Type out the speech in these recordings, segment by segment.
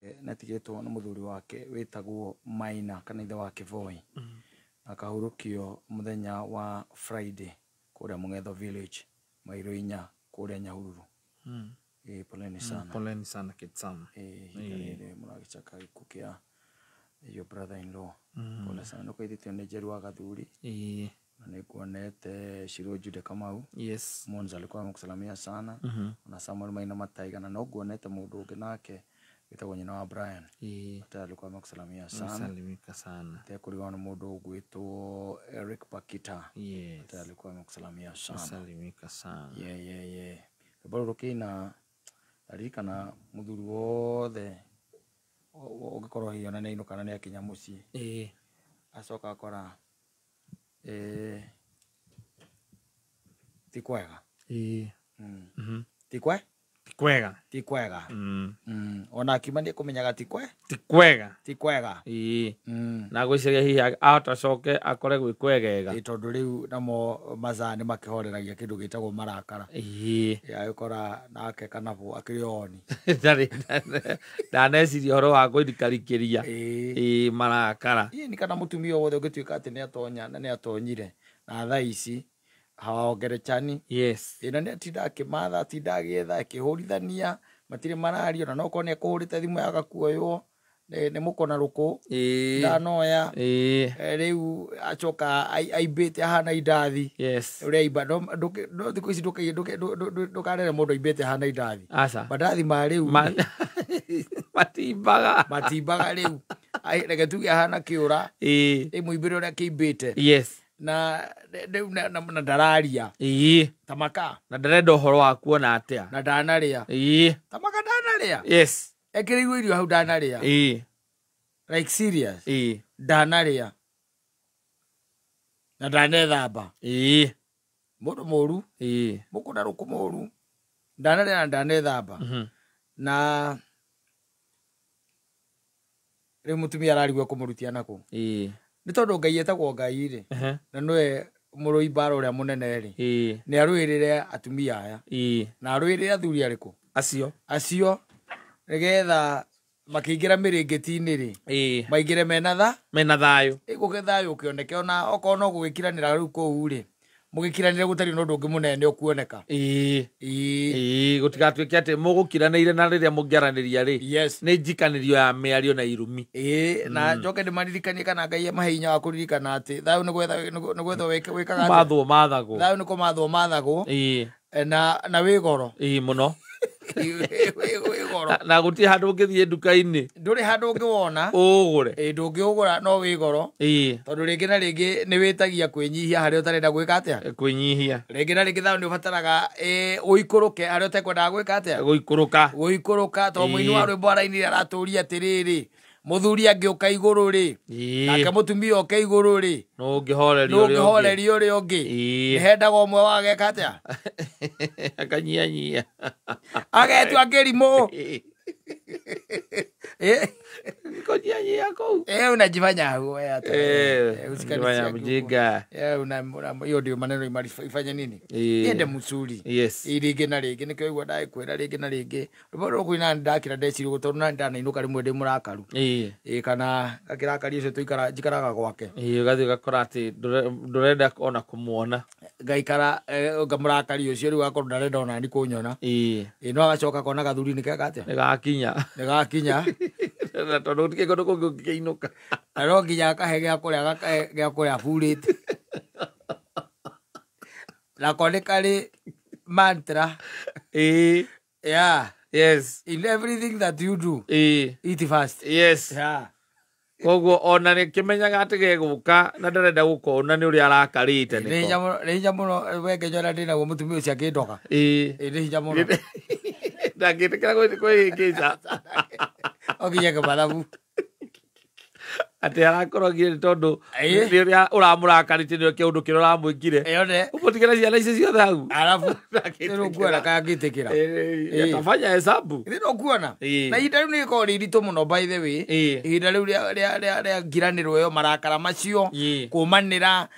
Netigĩtwo na mũthuri wake wĩtagwo Maina kana ithe wa Kĩvoi. Akahurũkio mũthenya wa Friday kũrĩa Mũng'etho Village mairo 4 kũrĩa Nyahururu. Poleni sana. Poleni sana Kitsama. Mũragĩcaka gĩkuũ kĩa your brother in law. Pole sana nĩũkaithĩtio nĩ Njeri wa Gathuri. Na nĩkuonete Shiro Jude Kamau. Yes. Monza alikuwa amekusalamia sana. Na Samuel Maina Mataiga na nokuonete mũndũ ũngĩ nake wĩtagwo nyina wa Brian. Hata alikuwa amekusalamia sana. Salimika sana. Hata kũrigana na mũndũ ũgwĩtwo Eric Pakita. Yes. Hata alikuwa amekusalamia sana. Salimika sana. Bado rukina arikana mũthuri wothe ũngĩkorwo hiona nĩ inũkana nĩ akinya mũciĩ. Acoka akora ti kwega. Ti kwega. Ona akiuma nĩ kũmenyaga ti kwega. Na gwĩciria hihi ahotacoke akore gwĩ kwegega. Tondũ rĩu namo mazaa nĩ makĩhoreragia kĩndũ gĩtagwo marakara. Agĩkora nake Kanabu akĩrĩ oni. Ndaneciria ũhoro wa gũthikarikĩria marakara. Ni kana mũtumia wothe ũngĩtuĩka atĩ nĩ atonya na nĩ atonyire na thaa ici haongerechani. Yes. Na nĩ atinda akĩmatha atinda agĩetha akĩhũrithania matirĩ marario na nokorwo nĩ ekũhũrĩte thimũ yagakuoywo nĩ mũkona rũkũ ndanoya rĩu acoka aimbĩte ahana indathi. Ũrĩa aimba no thikũ ici ndũkarere mũndũ aimbĩte ahana indathi. Mandathi ma rĩu matimbaga rĩu reke tuge ahana kĩũra ĩmũimbĩre ũrĩa kĩimbĩte. Na ndararia tamaka na ndarenda ũhoro wa kuona atĩa na ndanarĩa tamaka ndanarĩa ekĩrĩirwo irio hau ndanarĩa like serious ndanarĩa na ndanethamba mũndũ mũru mũkũna rũkũ mũru ndanarĩa na ndanethamba na rĩu mũtumia ararigwo kũmũrutia nakũ. Nĩ tondũ Ngai etagwo Ngai rĩ na nĩwe mũrũi mbara ũrĩa mũnene rĩ nĩ arũĩrĩre atumia aya na arũĩrĩre athuri arĩkũ acio nĩgetha makĩingĩra mĩrĩngĩti-inĩ rĩ maingĩre mena thayũ gũkĩ thayũ ũkĩoneke ona okorwo no gũgĩkiranĩra rĩu kũu rĩ mũgĩkiranĩre gũtarĩ na ũndũ ũngĩ mũnene ũkuoneka. Gũtigatuĩke atĩ mũgũkiranĩire na rĩrĩa mũngĩaranĩria rĩ nĩ njikanĩrio ya mĩario na irumi. Na njoke ndĩmaririkanie kana Ngai amahe hinya wa kũririkana atĩ thayũ nĩ gwethwo wĩkaga mathagwo thayũ nĩ kũmathwo mathagwo na wĩ goro mũno. Na gũtirĩ handũ ũngĩthiĩ nduka-inĩ ndũrĩ handũ ũngĩwona ũgũre ndũngĩũgũra no wĩ goro tondũ rĩngĩ na rĩngĩ nĩ wĩtagia kwĩnyihia harĩa ũtarenda gwĩka atĩa kwĩnyihia. Rĩngĩ na rĩngĩ thayũ nĩ ũbataraga ũikũrũke harĩa ũtekwendaga gwĩka atĩa gũikũrũka. Tondũ mũini wa rwĩmbo arainire aratũria atĩrĩrĩ mũthuri angĩũka igũrũ rĩ nake mũtumia oke igũrũ rĩ ndũngĩhorerio ũrĩa ũngĩ nĩhendaga ũmwe wageka atĩa akanyihanyihia agetua kĩrimũ konyihanyihia kũu unajifanya wewe unajifanya mjinga hiyo ndio maneno ifanye nini iende mzuri. Rĩngĩ na rĩngĩ nĩkĩo igua ndakwĩra rĩngĩ na rĩngĩ rũboro kũina ndakira ndeciria gũtondũ na ndanainũka rĩmwe ndĩ mũrakaru kana gakĩrakari ũcio tũikara njikaraga gwake ũgathiĩ ũgakora atĩ ndũrenda ona kũmuona ngaikara ngamũrakari ũcio rĩu akorwo ndarenda ona ni kũnyona no agacoka kona gathuri nĩkega atĩa nĩgakinya na tondũ gũtirĩ kũndũ kũngĩ ũngĩkĩinũka na no nginya akahe gĩa kũrĩa burĩte nako nĩ karĩ mantra in everything that you do eat fast. Koguo ona nĩ kĩmenyaga atĩ gegũka na ndarenda gũkona nĩ ũrĩa arakarĩte nĩ hinya mũno wenge nyona ndĩnaguo mũtumia ũcio akĩndoka nĩ hinya mũno ndangĩtĩkĩra kwĩhĩngĩca okinyeke mathabu ate arakorogire tondu riria uramurakarite ndio kiundu kirora mwikire eyone upotikana ciana icio ciothe hau alafu ndio kuona kagitikira kafanya hesabu ndio kuona na ihinda riu ni ko ririto muno by the way ihinda riu ria ngiraniro yo marakara macio kumanira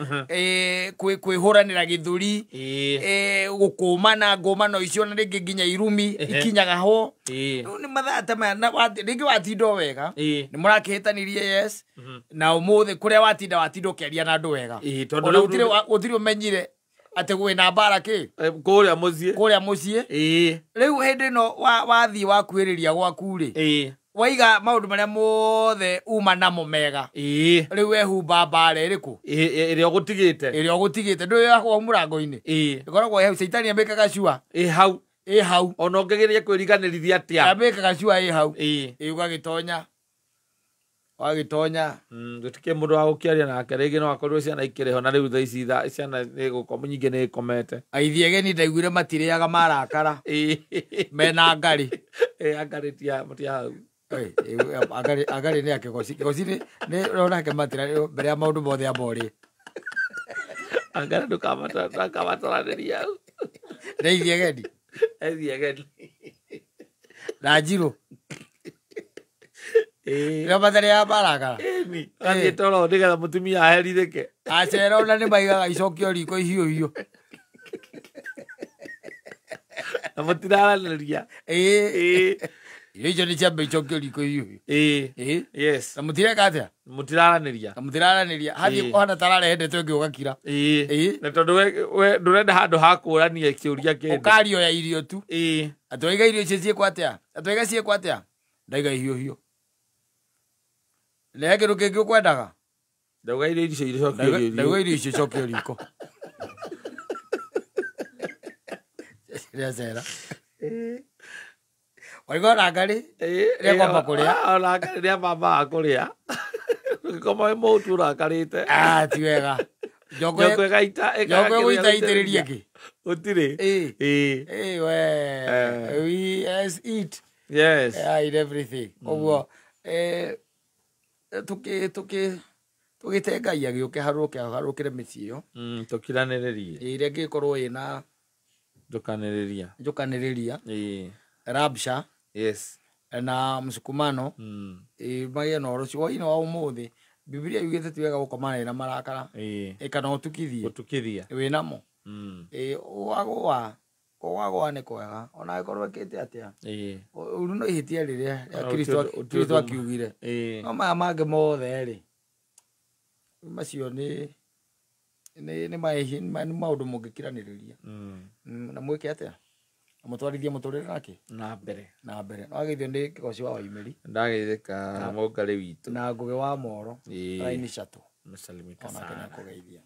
kwihuranira githuri gukumana ngomano icio na ringi nginya irumi ikinyaga ho ni mathata ma ringi watindo wega ni murakihitanirie yes na umuthe kuria watinda ukiaria na andu wega tondu utire umenyire ate gwina mbara ki kuria mucie riu hindi no wathi wakwiriria gwaku ri waiga maundu maria mothe uma namo mega riu wehumba mbara iriku iria ugutigite ndu yakwa murango-ini ikoragwo hau caitani amekaga cua hau ona ungegeria kwiriganirithia atia amekaga cua hau ugagitonya wagitonya gutike mundu wa gukiaria nake ringi no akorwo ciana ikireho na riu thaici ciana ni gukoma nyingi ni ikomete aithiege ndaiguire matiriaga marakara mena ngari ngari tia hau agari ni akigoci ni rona ke matira mbere ya maundu mothe amori agari ndukamataraneria hau eithiege na njiro Ria matari ya barakara. Kandi toro ndigetha mutumia aherithike. Acera ona ni maigaga icokio riko hiyo. Na mutiraraniria. Ijo ni chambe icokio riko hiyo. Yes. Na mutireka atia? Mutiraraniria. Hathi kwana tarare hende twengi ugakira. Na tondu we ndurenda handu hakurania kiuria kindu. Ukario ya irio tu. Atwaiga irio icio ciekwa atia? Atwaiga ciekwa atia? Ndaiga hiyo. Lege rukengi ukwendaga. Ndauga irio icio icokio riko. Ndauga irio icio icokio riko. Cera. Waigona ngari? Ria kwamba kuria. Ona ngari ria baba akuria. Ukikoma mutu rakarite. Ti wega. Jogwe guita itiririe ki. Utire. We eat. Yes. I eat everything. Oguo tugitengaia giuke harukire micii iyo tukiraniririe iria ngikorwo ina njukaniriria rabsha yes na msukumano magia no rucio ino wa umuthi Biblia yugite tiwega gukomana na marakara kana utukithie winamo wagwa ni kwega ona ikorwo kete atia uru no ihitia riria Kristo akiugire no mange mothe ri macio ni maundu mungikiraniriria na mwike atia mutwarithie muturire nake na mbere no ageithio ni kigoci wa waimeri ndageithika mongari witu na ngugi wa moro aini shatu msalimika sana kugeithia